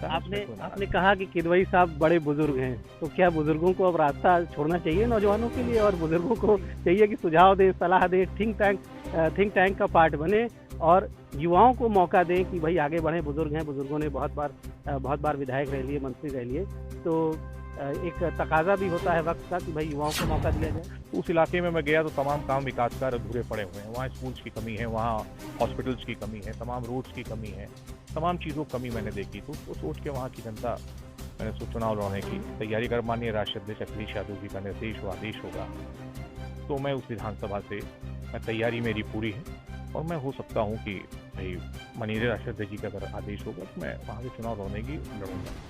सकता है, आपने उसमें कोई आपने कहा कि किदवई साहब बड़े बुजुर्ग हैं, तो क्या बुजुर्गों को अब रास्ता छोड़ना चाहिए नौजवानों के लिए, और बुजुर्गों को चाहिए कि सुझाव दें, सलाह दें, थिंक टैंक का पार्ट बने और युवाओं को मौका दें कि भाई आगे बढ़ें। बुजुर्ग हैं, बुजुर्गों ने बहुत बार विधायक रह लिए, मंत्री रह लिए, तो एक तकाजा भी होता है वक्त का कि भाई युवाओं को मौका दिया जाए। उस इलाके में मैं गया तो तमाम काम विकास कार्य अधूरे पड़े हुए हैं। वहाँ स्कूल्स की कमी है, वहाँ हॉस्पिटल्स की कमी है, तमाम रोड्स की कमी है, तमाम चीज़ों की कमी मैंने देखी। तो उसको सोच के वहाँ की जनता, मैंने चुनाव लड़ने की तैयारी कर, माननीय राष्ट्रीय अध्यक्ष अखिलेश यादव जी का निर्देश व आदेश होगा तो मैं उस विधानसभा से, मैं तैयारी मेरी पूरी है और मैं हो सकता हूँ कि भाई माननीय राष्ट्रीय अध्यक्ष जी का अगर आदेश होगा तो मैं वहाँ से चुनाव लड़ने की लड़ूंगा।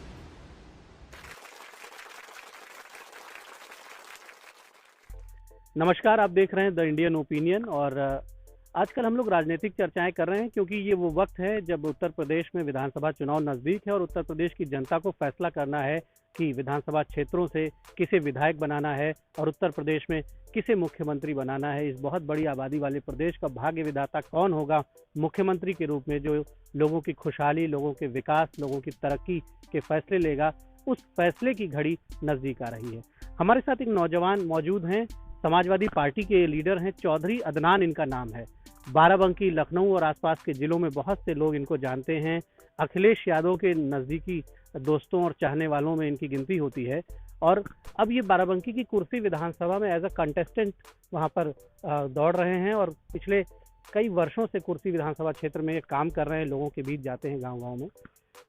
नमस्कार, आप देख रहे हैं द इंडियन ओपिनियन। और आजकल हम लोग राजनीतिक चर्चाएं कर रहे हैं क्योंकि ये वो वक्त है जब उत्तर प्रदेश में विधानसभा चुनाव नज़दीक है और उत्तर प्रदेश की जनता को फैसला करना है कि विधानसभा क्षेत्रों से किसे विधायक बनाना है और उत्तर प्रदेश में किसे मुख्यमंत्री बनाना है। इस बहुत बड़ी आबादी वाले प्रदेश का भाग्य विधाता कौन होगा मुख्यमंत्री के रूप में, जो लोगों की खुशहाली, लोगों के विकास, लोगों की तरक्की के फैसले लेगा, उस फैसले की घड़ी नज़दीक आ रही है। हमारे साथ एक नौजवान मौजूद हैं, समाजवादी पार्टी के लीडर हैं, चौधरी अदनान इनका नाम है। बाराबंकी, लखनऊ और आसपास के जिलों में बहुत से लोग इनको जानते हैं। अखिलेश यादव के नज़दीकी दोस्तों और चाहने वालों में इनकी गिनती होती है और अब ये बाराबंकी की कुर्सी विधानसभा में एज अ कंटेस्टेंट वहाँ पर दौड़ रहे हैं और पिछले कई वर्षों से कुर्सी विधानसभा क्षेत्र में काम कर रहे हैं, लोगों के बीच जाते हैं गाँव-गाँव में।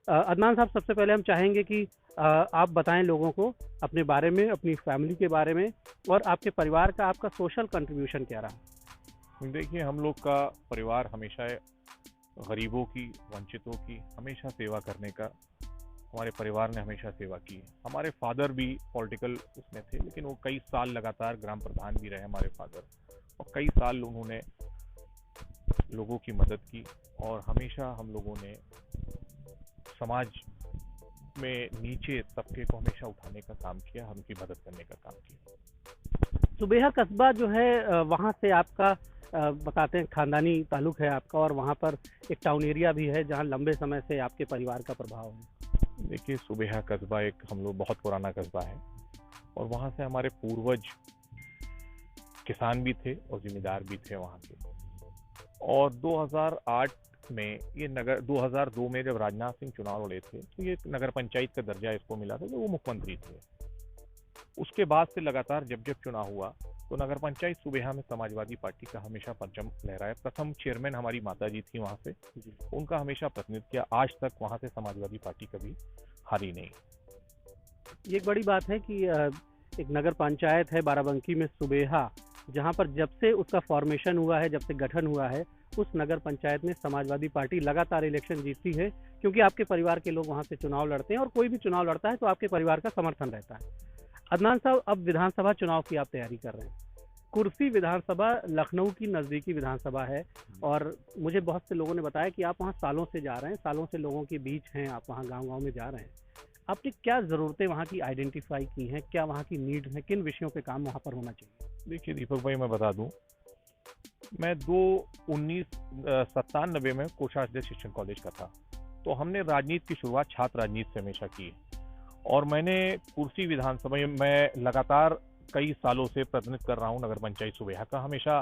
अदनान साहब, सबसे पहले हम चाहेंगे कि आप बताएं लोगों को अपने बारे में, अपनी फैमिली के बारे में और आपके परिवार का, आपका सोशल कंट्रीब्यूशन क्या रहा। देखिए, हम लोग का परिवार हमेशा गरीबों की, वंचितों की हमेशा सेवा करने का, हमारे परिवार ने हमेशा सेवा की। हमारे फादर भी पॉलिटिकल उसमें थे, लेकिन वो कई साल लगातार ग्राम प्रधान भी रहे हमारे फादर, और कई साल उन्होंने लोगों की मदद की और हमेशा हम लोगों ने समाज में नीचे तबके को हमेशा उठाने का काम किया, उनकी मदद करने का काम किया। सुबेहा कस्बा जो है, वहाँ से आपका बताते हैं खानदानी ताल्लुक है आपका, और वहाँ पर एक टाउन एरिया भी है जहाँ लंबे समय से आपके परिवार का प्रभाव है। देखिए, सुबेहा कस्बा एक हम लोग बहुत पुराना कस्बा है और वहाँ से हमारे पूर्वज किसान भी थे और जिम्मेदार भी थे वहाँ के। और 2008 में ये नगर, 2002 में जब राजनाथ सिंह चुनाव लड़े थे तो ये नगर पंचायत का दर्जा इसको मिला था, तो वो मुख्यमंत्री थे। उसके बाद से लगातार जब जब चुनाव हुआ तो नगर पंचायत सुबेहा में समाजवादी पार्टी का हमेशा परचम लहराया। प्रथम चेयरमैन हमारी माता जी थी वहाँ से, उनका हमेशा प्रतिनिधित्व किया। आज तक वहाँ से समाजवादी पार्टी कभी हारी नहीं। ये एक बड़ी बात है कि एक नगर पंचायत है बाराबंकी में सुबेहा, जहाँ पर जब से उसका फॉर्मेशन हुआ है, जब से गठन हुआ है, उस नगर पंचायत में समाजवादी पार्टी लगातार इलेक्शन जीतती है क्योंकि आपके परिवार के लोग वहाँ से चुनाव लड़ते हैं और कोई भी चुनाव लड़ता है तो आपके परिवार का समर्थन रहता है। अदनान साहब, अब विधानसभा चुनाव की आप तैयारी कर रहे हैं। कुर्सी विधानसभा लखनऊ की नज़दीकी विधानसभा है और मुझे बहुत से लोगों ने बताया कि आप वहाँ सालों से जा रहे हैं, सालों से लोगों के बीच हैं, आप वहाँ गाँव-गाँव में जा रहे हैं। आपने क्या ज़रूरतें वहाँ की आइडेंटिफाई की हैं, क्या वहाँ की नीड है, किन विषयों पे काम वहाँ पर होना चाहिए? देखिए दीपक भाई, मैं बता दूं, मैं 1997 में कोषाध्यक्ष शिक्षण कॉलेज का था, तो हमने राजनीति की शुरुआत छात्र राजनीति से हमेशा की और मैंने कुर्सी विधानसभा में लगातार कई सालों से प्रतिनिधित्व कर रहा हूं नगर पंचायत सुबेहा का। हमेशा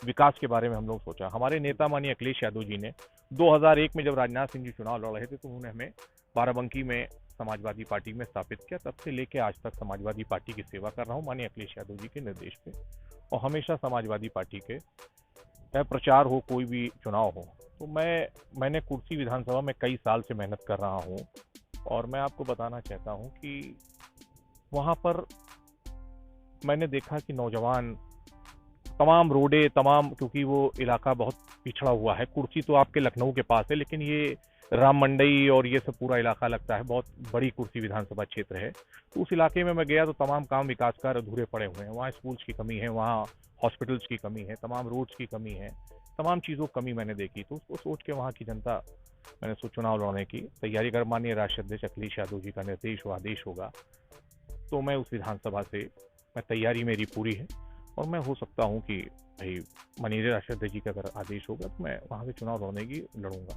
विकास के बारे में हम लोग सोचा। हमारे नेता माननीय अखिलेश यादव जी ने 2001 में जब राजनाथ सिंह जी चुनाव लड़ रहे थे तो उन्होंने हमें बाराबंकी में समाजवादी पार्टी में स्थापित किया। तब से लेकर आज तक समाजवादी पार्टी की सेवा कर रहा हूँ माननीय अखिलेश यादव जी के निर्देश पे, और हमेशा समाजवादी पार्टी के चाहे प्रचार हो, कोई भी चुनाव हो, तो मैंने कुर्सी विधानसभा में कई साल से मेहनत कर रहा हूँ। और मैं आपको बताना चाहता हूँ कि वहाँ पर मैंने देखा कि नौजवान तमाम रोडे, क्योंकि वो इलाका बहुत पिछड़ा हुआ है। कुर्सी तो आपके लखनऊ के पास है, लेकिन ये राम मंडई और ये सब पूरा इलाका लगता है, बहुत बड़ी कुर्सी विधानसभा क्षेत्र है। तो उस इलाके में मैं गया तो तमाम काम विकास कार्य अधूरे पड़े हुए हैं। वहाँ स्कूल्स की कमी है, वहाँ हॉस्पिटल्स की कमी है, तमाम रोड्स की कमी है, तमाम चीज़ों की कमी मैंने देखी। तो उसको सोच के वहाँ की जनता, मैंने चुनाव लड़ने की तैयारी कर, माननीय राष्ट्रीय अध्यक्ष अखिलेश यादव जी का निर्देश व आदेश होगा तो मैं उस विधानसभा से, मैं तैयारी मेरी पूरी है और मैं हो सकता हूँ कि भाई माननीय राष्ट्रीय अध्यक्ष जी का अगर आदेश होगा तो मैं वहाँ से चुनाव लड़ने की लड़ूंगा।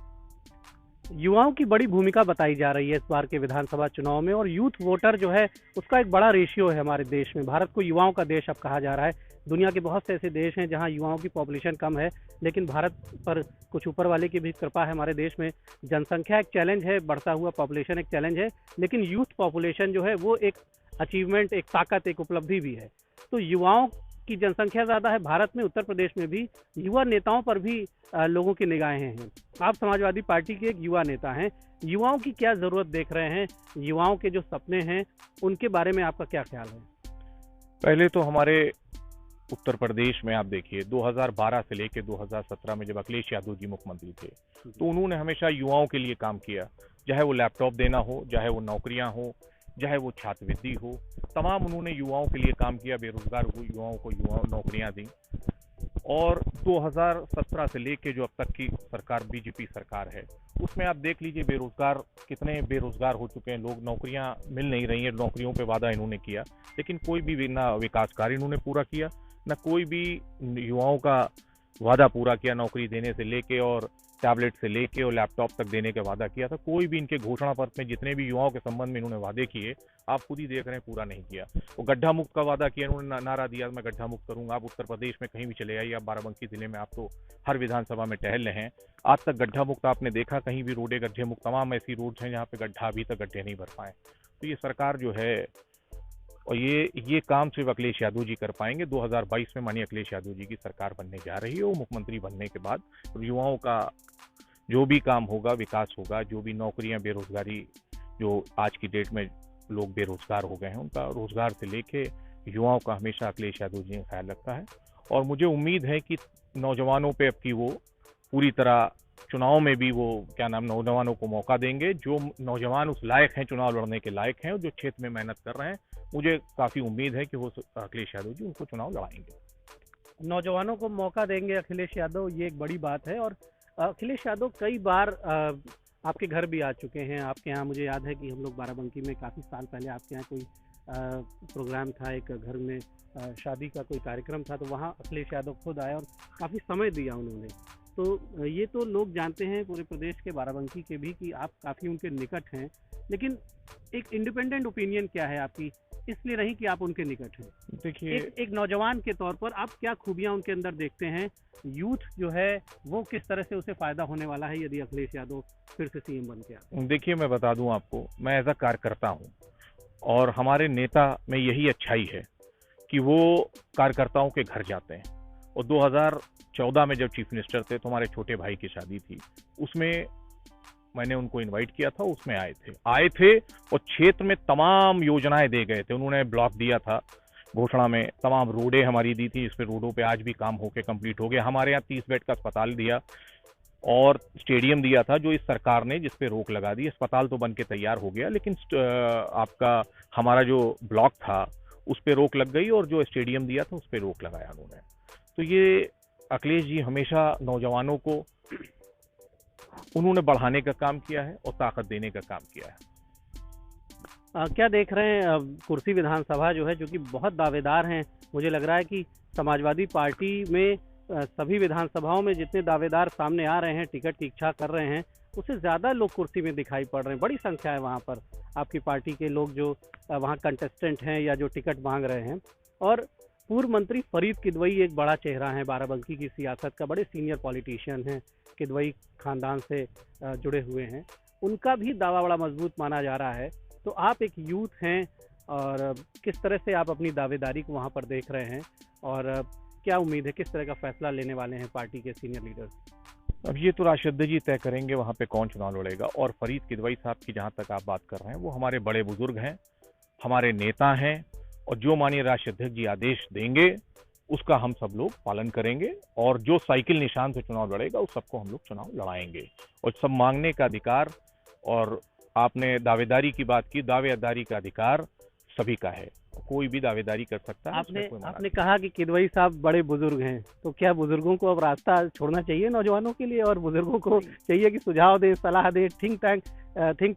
युवाओं की बड़ी भूमिका बताई जा रही है इस बार के विधानसभा चुनाव में, और यूथ वोटर जो है उसका एक बड़ा रेशियो है हमारे देश में। भारत को युवाओं का देश अब कहा जा रहा है। दुनिया के बहुत से ऐसे देश हैं जहां युवाओं की पॉपुलेशन कम है, लेकिन भारत पर कुछ ऊपर वाले की भी कृपा है। हमारे देश में जनसंख्या एक चैलेंज है, बढ़ता हुआ पॉपुलेशन एक चैलेंज है, लेकिन यूथ पॉपुलेशन जो है वो एक अचीवमेंट, एक ताकत, एक उपलब्धि भी है। तो युवाओं की जनसंख्या ज़्यादा है भारत में, उत्तर प्रदेश में भी युवा नेताओं पर भी लोगों की निगाहें हैं। आप समाजवादी पार्टी के एक युवा नेता हैं, युवाओं की क्या ज़रूरत देख रहे हैं, युवाओं के जो सपने हैं उनके बारे में आपका क्या ख्याल है? पहले तो हमारे उत्तर प्रदेश में आप देखिए 2012 से लेकर 2017 में जब अखिलेश यादव जी मुख्यमंत्री थे तो उन्होंने हमेशा युवाओं के लिए काम किया, चाहे वो लैपटॉप देना हो, चाहे वो नौकरियां हो, चाहे वो छात्रवृत्ति हो, तमाम उन्होंने युवाओं के लिए काम किया, बेरोजगार युवाओं को नौकरियां दी। और 2017 से लेके जो अब तक की सरकार बीजेपी सरकार है उसमें आप देख लीजिए बेरोजगार कितने बेरोजगार हो चुके हैं लोग, नौकरियां मिल नहीं रही हैं, नौकरियों पे वादा इन्होंने किया लेकिन कोई भी ना विकास कार्य इन्होंने पूरा किया, ना कोई भी युवाओं का वादा पूरा किया, नौकरी देने से लेके और टैबलेट से लेके और लैपटॉप तक देने का वादा किया था। कोई भी इनके घोषणा पत्र में जितने भी युवाओं के संबंध में इन्होंने वादे किए आप खुद ही देख रहे हैं पूरा नहीं किया। वो गड्ढा मुक्त का वादा किया, इन्होंने नारा दिया मैं गड्ढा मुक्त करूंगा। आप उत्तर प्रदेश में कहीं भी चले आइए, आप बाराबंकी जिले में, आप तो हर विधानसभा में टहल रहे हैं, आज तक गड्ढा मुक्त आपने देखा कहीं भी? रोडे गड्ढे मुक्त, तमाम ऐसी रोड हैं जहाँ पे गड्ढा अभी तक गड्ढे नहीं भर पाए। तो ये सरकार जो है और ये काम सिर्फ अखिलेश यादव जी कर पाएंगे। 2022 में माननीय अखिलेश यादव जी की सरकार बनने जा रही है। वो मुख्यमंत्री बनने के बाद युवाओं का जो भी काम होगा, विकास होगा, जो भी नौकरियां, बेरोजगारी, जो आज की डेट में लोग बेरोजगार हो गए हैं उनका रोजगार से लेके युवाओं का हमेशा अखिलेश यादव जी ने ख्याल रखा है। और मुझे उम्मीद है कि नौजवानों पे अब की वो पूरी तरह चुनाव में भी वो नौजवानों को मौका देंगे। जो नौजवान उस लायक हैं, चुनाव लड़ने के लायक हैं और जो क्षेत्र में मेहनत कर रहे हैं, मुझे काफी उम्मीद है कि वो अखिलेश यादव जी उनको चुनाव लड़ाएंगे। नौजवानों को मौका देंगे अखिलेश यादव, ये एक बड़ी बात है। और अखिलेश यादव कई बार आपके घर भी आ चुके हैं। आपके यहाँ मुझे याद है कि हम लोग बाराबंकी में काफ़ी साल पहले आपके यहाँ कोई प्रोग्राम था, एक घर में शादी का कोई कार्यक्रम था, तो वहाँ अखिलेश यादव खुद आए और काफ़ी समय दिया उन्होंने। तो ये तो लोग जानते हैं पूरे प्रदेश के, बाराबंकी के भी, कि आप काफ़ी उनके निकट हैं, लेकिन एक इंडिपेंडेंट ओपिनियन क्या है आपकी, इसलिए नहीं कि आप उनके निकट हैं? देखिए, एक नौजवान के तौर पर आप क्या खूबियां उनके अंदर देखते हैं? यूथ जो है वो किस तरह से उसे फायदा होने वाला है यदि अखिलेश यादव फिर से सीएम बन के आते हैं? देखिए, मैं बता दूं आपको, मैं एज अ कार्यकर्ता हूं और हमारे नेता में यही अच्छाई है कि वो कार्यकर्ताओं के घर जाते हैं। और 2014 में जब चीफ मिनिस्टर थे तो हमारे छोटे भाई की शादी थी, उसमें मैंने उनको इनवाइट किया था, उसमें आए थे और क्षेत्र में तमाम योजनाएं दे गए थे। उन्होंने ब्लॉक दिया था घोषणा में, तमाम रोडें हमारी दी थी, इस पे रोडों पे आज भी काम होके कंप्लीट हो गया। हमारे यहाँ 30 बेड का अस्पताल दिया और स्टेडियम दिया था जो इस सरकार ने जिस पे रोक लगा दी। अस्पताल तो बन के तैयार हो गया लेकिन आपका हमारा जो ब्लॉक था उस पे रोक लग गई और जो स्टेडियम दिया था उस पे रोक लगाया उन्होंने। तो ये अखिलेश जी हमेशा नौजवानों को उन्होंने बढ़ाने का काम किया है और ताकत देने का काम किया है। क्या देख रहे हैं कुर्सी विधानसभा जो है, जो कि बहुत दावेदार हैं? मुझे लग रहा है कि समाजवादी पार्टी में सभी विधानसभाओं में जितने दावेदार सामने आ रहे हैं, टिकट की इच्छा कर रहे हैं, उससे ज़्यादा लोग कुर्सी में दिखाई पड़ रहे हैं। बड़ी संख्या है वहाँ पर आपकी पार्टी के लोग जो वहाँ कंटेस्टेंट हैं या जो टिकट मांग रहे हैं। और पूर्व मंत्री फरीद किदवई एक बड़ा चेहरा है बाराबंकी की सियासत का, बड़े सीनियर पॉलिटिशियन हैं, किदवई खानदान से जुड़े हुए हैं, उनका भी दावा बड़ा मजबूत माना जा रहा है। तो आप एक यूथ हैं और किस तरह से आप अपनी दावेदारी को वहाँ पर देख रहे हैं और क्या उम्मीद है, किस तरह का फैसला लेने वाले हैं पार्टी के सीनियर लीडर्स? अब ये तो राशिद जी तय करेंगे वहाँ पे कौन चुनाव लड़ेगा। और फरीद किदवई साहब की जहाँ तक आप बात कर रहे हैं, वो हमारे बड़े बुजुर्ग हैं, हमारे नेता हैं और जो माननीय राष्ट्रीय अध्यक्ष जी आदेश देंगे उसका हम सब लोग पालन करेंगे और जो साइकिल निशान से चुनाव लड़ेगा उस सबको हम लोग चुनाव लड़ाएंगे। और सब मांगने का अधिकार, और आपने दावेदारी की बात की, दावेदारी का अधिकार सभी का है, कोई भी दावेदारी कर सकता है। आपने कहा कि किदवई साहब बड़े बुजुर्ग हैं, तो क्या बुजुर्गों को अब रास्ता छोड़ना चाहिए नौजवानों के लिए और बुजुर्गों को चाहिए कि सुझाव दें, सलाह दें, थिंक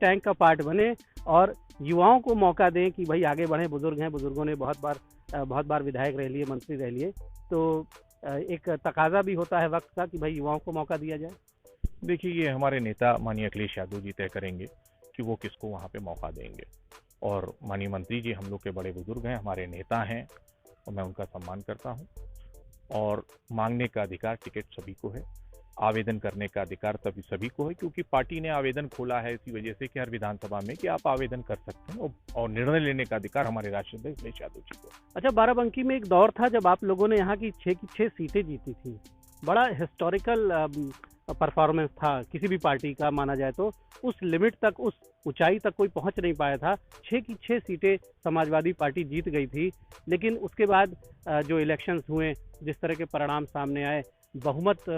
टैंक का पार्ट बने और युवाओं को मौका दें कि भाई आगे बढ़ें? बुजुर्ग हैं, बुजुर्गों ने बहुत बार विधायक रह लिए, मंत्री रह लिए, तो एक तकाजा भी होता है वक्त का कि भाई युवाओं को मौका दिया जाए। देखिए, ये हमारे नेता माननीय अखिलेश यादव जी तय करेंगे कि वो किसको वहाँ पे मौका देंगे। और माननीय मंत्री जी हम लोग के बड़े बुजुर्ग हैं, हमारे नेता हैं और मैं उनका सम्मान करता हूँ। और मांगने का अधिकार टिकट सभी को है, आवेदन करने का अधिकार तभी सभी को है, क्योंकि पार्टी ने आवेदन खोला है इसी वजह से कि हर विधानसभा में कि आप आवेदन कर सकते हैं, और निर्णय लेने का अधिकार हमारे राष्ट्रीय अध्यक्ष अखिलेश यादव जी को। अच्छा, बाराबंकी में एक दौर था जब आप लोगों ने यहाँ की 6 सीटें जीती थी। बड़ा हिस्टोरिकल परफॉर्मेंस था किसी भी पार्टी का, माना जाए तो उस लिमिट तक, उस ऊंचाई तक कोई पहुंच नहीं पाया था। 6 की 6 सीटें समाजवादी पार्टी जीत गई थी, लेकिन उसके बाद जो इलेक्शंस हुए, जिस तरह के परिणाम सामने आए, बहुमत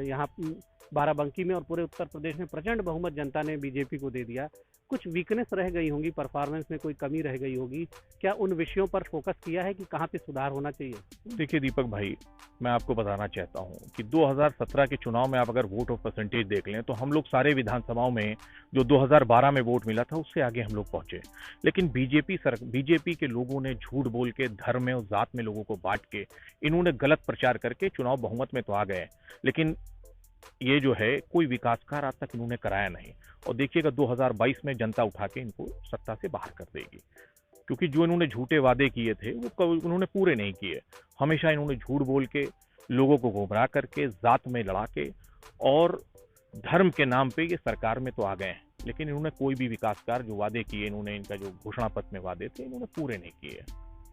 यहाँ बाराबंकी में और पूरे उत्तर प्रदेश में प्रचंड बहुमत जनता ने बीजेपी को दे दिया। कुछ वीकनेस रह गई होंगी, परफॉर्मेंस में कोई कमी रह गई होगी, क्या उन विषयों पर फोकस किया है कि कहाँ पे सुधार होना चाहिए? देखिए दीपक भाई, मैं आपको बताना चाहता हूँ कि 2017 के चुनाव में आप अगर वोट ऑफ परसेंटेज देख लें तो हम लोग सारे विधानसभाओं में जो 2012 में वोट मिला था उससे आगे हम लोग पहुंचे। लेकिन बीजेपी के लोगों ने झूठ बोल के, धर्म में और जात में लोगों को बांट के, इन्होंने गलत प्रचार करके चुनाव बहुमत में तो आ गए, लेकिन ये जो है कोई विकास कार्य आज तक इन्होंने कराया नहीं। और देखिएगा 2022 में जनता उठा के इनको सत्ता से बाहर कर देगी, क्योंकि जो इन्होंने झूठे वादे किए थे वो उन्होंने पूरे नहीं किए। हमेशा इन्होंने झूठ बोल के, लोगों को गुमराह करके, जात में लड़ा के और धर्म के नाम पे ये सरकार में तो आ गए हैं, लेकिन इन्होंने कोई भी विकास कार्य जो वादे किए, इन्होंने इनका जो घोषणा पत्र में वादे थे, इन्होंने पूरे नहीं किए।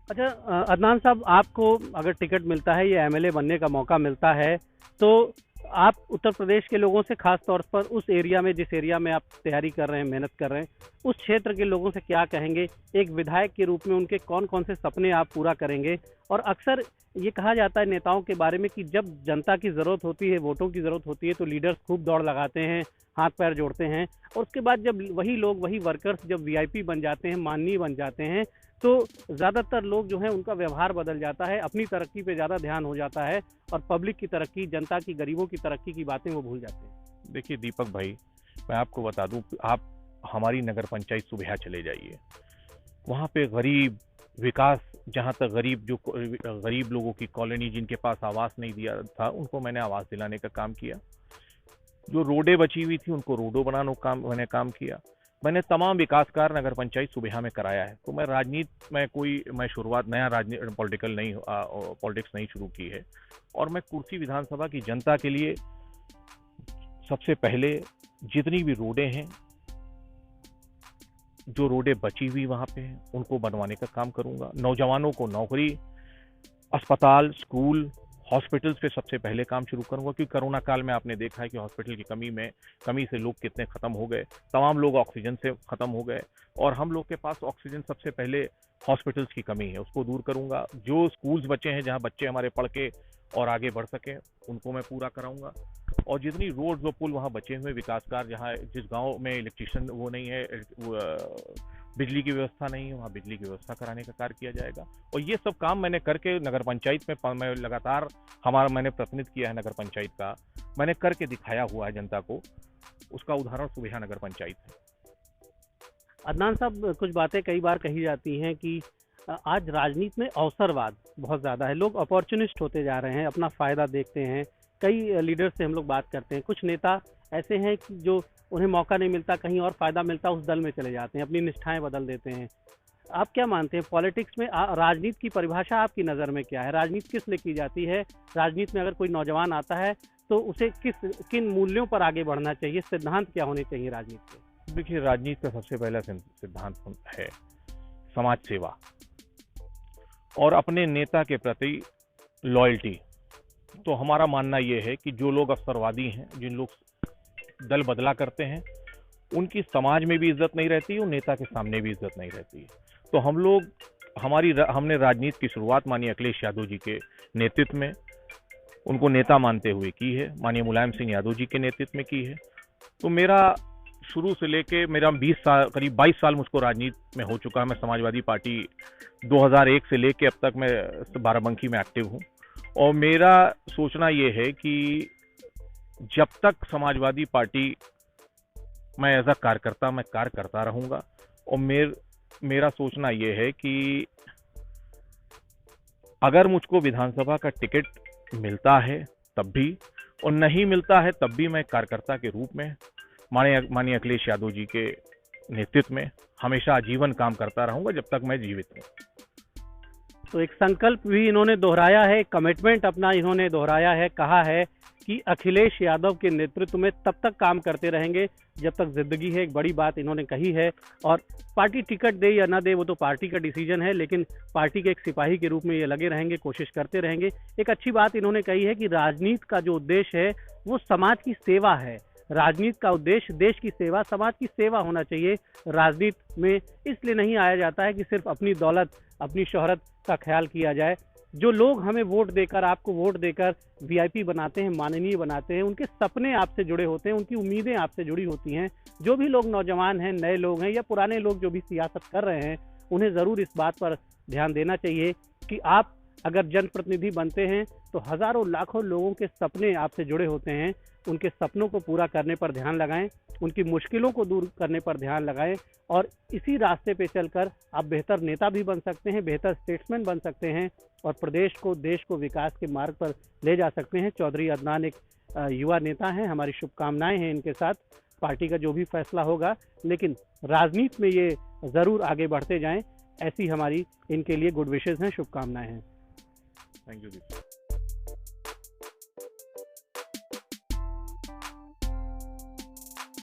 अच्छा, अदनान साहब, आपको अगर टिकट मिलता है, ये एमएलए बनने का मौका मिलता है, तो आप उत्तर प्रदेश के लोगों से, खास तौर पर उस एरिया में, जिस एरिया में आप तैयारी कर रहे हैं, मेहनत कर रहे हैं, उस क्षेत्र के लोगों से क्या कहेंगे? एक विधायक के रूप में उनके कौन कौन से सपने आप पूरा करेंगे? और अक्सर ये कहा जाता है नेताओं के बारे में कि जब जनता की ज़रूरत होती है, वोटों की ज़रूरत होती है, तो लीडर्स खूब दौड़ लगाते हैं, हाथ पैर जोड़ते हैं, और उसके बाद जब वही लोग, वही वर्कर्स जब वीआईपी बन जाते हैं, माननीय बन जाते हैं, तो ज़्यादातर लोग जो हैं उनका व्यवहार बदल जाता है, अपनी तरक्की पे ज़्यादा ध्यान हो जाता है और पब्लिक की तरक्की, जनता की, गरीबों की तरक्की की बातें वो भूल जाते हैं। देखिए दीपक भाई, मैं आपको बता दूं, आप हमारी नगर पंचायत सुबह चले जाइए, वहाँ पे गरीब विकास, जहाँ तक गरीब लोगों की कॉलोनी, जिनके पास आवास नहीं दिया था, उनको मैंने आवास दिलाने का काम किया। जो रोडें बची हुई थी उनको रोडों बनाने का मैंने काम किया। मैंने तमाम विकास कार्य नगर पंचायत सुबह में कराया है। तो मैं राजनीति में मैं शुरुआत नया पॉलिटिक्स नहीं शुरू की है, और मैं कुर्सी विधानसभा की जनता के लिए सबसे पहले जितनी भी रोडें हैं, जो रोडें बची हुई वहां पे हैं, उनको बनवाने का काम करूंगा। नौजवानों को नौकरी, अस्पताल, स्कूल, हॉस्पिटल्स पे सबसे पहले काम शुरू करूंगा, क्योंकि कोरोना काल में आपने देखा है कि हॉस्पिटल की कमी से लोग कितने खत्म हो गए, तमाम लोग ऑक्सीजन से खत्म हो गए, और हम लोग के पास ऑक्सीजन सबसे पहले हॉस्पिटल्स की कमी है, उसको दूर करूंगा। जो स्कूल्स बचे हैं जहां बच्चे हमारे पढ़ के और आगे बढ़ सके, उनको मैं पूरा कराऊंगा। और जितनी रोड और पुल वहाँ बचे हुए विकास कार्य, जहाँ जिस गांव में इलेक्ट्रिशियन वो नहीं है, बिजली की व्यवस्था नहीं है, वहाँ बिजली की व्यवस्था कराने का कार्य किया जाएगा। और ये सब काम मैंने करके नगर पंचायत में मैं लगातार मैंने प्रतिनिधित्व किया है नगर पंचायत का, मैंने करके दिखाया हुआ है जनता को। उसका उदाहरण सुबह नगर पंचायत है। अदनान साहब, कुछ बातें कई बार कही जाती हैं कि आज राजनीति में अवसरवाद बहुत ज़्यादा है, लोग अपॉर्चुनिस्ट होते जा रहे हैं, अपना फ़ायदा देखते हैं। कई लीडर से हम लोग बात करते हैं, कुछ नेता ऐसे हैं कि जो उन्हें मौका नहीं मिलता, कहीं और फ़ायदा मिलता, उस दल में चले जाते हैं, अपनी निष्ठाएं बदल देते हैं। आप क्या मानते हैं, पॉलिटिक्स में राजनीति की परिभाषा आपकी नज़र में क्या है? राजनीति किस लिए की जाती है? राजनीति में अगर कोई नौजवान आता है तो उसे किन मूल्यों पर आगे बढ़ना चाहिए? सिद्धांत क्या होने चाहिए राजनीति के? देखिए, राजनीति का सबसे पहला सिद्धांत है समाज सेवा और अपने नेता के प्रति लॉयल्टी। तो हमारा मानना यह है कि जो लोग अवसरवादी हैं, जिन लोग दल बदला करते हैं, उनकी समाज में भी इज्जत नहीं रहती और नेता के सामने भी इज्जत नहीं रहती। तो हमने राजनीति की शुरुआत माननीय अखिलेश यादव जी के नेतृत्व में, उनको नेता मानते हुए की है, माननीय मुलायम सिंह यादव जी के नेतृत्व में की है। तो मेरा शुरू से लेके मेरा 20 साल, करीब 22 साल मुझको राजनीति में हो चुका है। मैं समाजवादी पार्टी 2001 से लेके अब तक मैं बाराबंकी में एक्टिव हूँ, और मेरा सोचना ये है कि जब तक समाजवादी पार्टी मैं एज अ कार्यकर्ता मैं कार्य करता रहूँगा। और मेरा सोचना ये है कि अगर मुझको विधानसभा का टिकट मिलता है तब भी, और नहीं मिलता है तब भी मैं कार्यकर्ता के रूप में माननीय अखिलेश यादव जी के नेतृत्व में हमेशा आजीवन काम करता रहूंगा जब तक मैं जीवित हूँ। तो एक संकल्प भी इन्होंने दोहराया है, कमिटमेंट अपना इन्होंने दोहराया है, कहा है कि अखिलेश यादव के नेतृत्व में तब तक काम करते रहेंगे जब तक जिंदगी है। एक बड़ी बात इन्होंने कही है। और पार्टी टिकट दे या ना दे वो तो पार्टी का डिसीजन है, लेकिन पार्टी के एक सिपाही के रूप में ये लगे रहेंगे, कोशिश करते रहेंगे। एक अच्छी बात इन्होंने कही है कि राजनीति का जो उद्देश्य है वो समाज की सेवा है। राजनीति का उद्देश्य देश की सेवा, समाज की सेवा होना चाहिए। राजनीति में इसलिए नहीं आया जाता है कि सिर्फ अपनी दौलत, अपनी शोहरत का ख्याल किया जाए। जो लोग हमें वोट देकर, आपको वोट देकर वीआईपी बनाते हैं, माननीय बनाते हैं, उनके सपने आपसे जुड़े होते हैं, उनकी उम्मीदें आपसे जुड़ी होती हैं। जो भी लोग नौजवान हैं, नए लोग हैं या पुराने लोग जो भी सियासत कर रहे हैं, उन्हें ज़रूर इस बात पर ध्यान देना चाहिए कि आप अगर जनप्रतिनिधि बनते हैं तो हज़ारों लाखों लोगों के सपने आपसे जुड़े होते हैं। उनके सपनों को पूरा करने पर ध्यान लगाएं, उनकी मुश्किलों को दूर करने पर ध्यान लगाएं और इसी रास्ते पे चलकर आप बेहतर नेता भी बन सकते हैं, बेहतर स्टेट्समैन बन सकते हैं और प्रदेश को, देश को विकास के मार्ग पर ले जा सकते हैं। चौधरी अदनान एक युवा नेता हैं, हमारी शुभकामनाएं हैं इनके साथ। पार्टी का जो भी फैसला होगा, लेकिन राजनीति में ये ज़रूर आगे बढ़ते जाएं, ऐसी हमारी इनके लिए गुड विशेज़ हैं, शुभकामनाएं हैं। Thank you.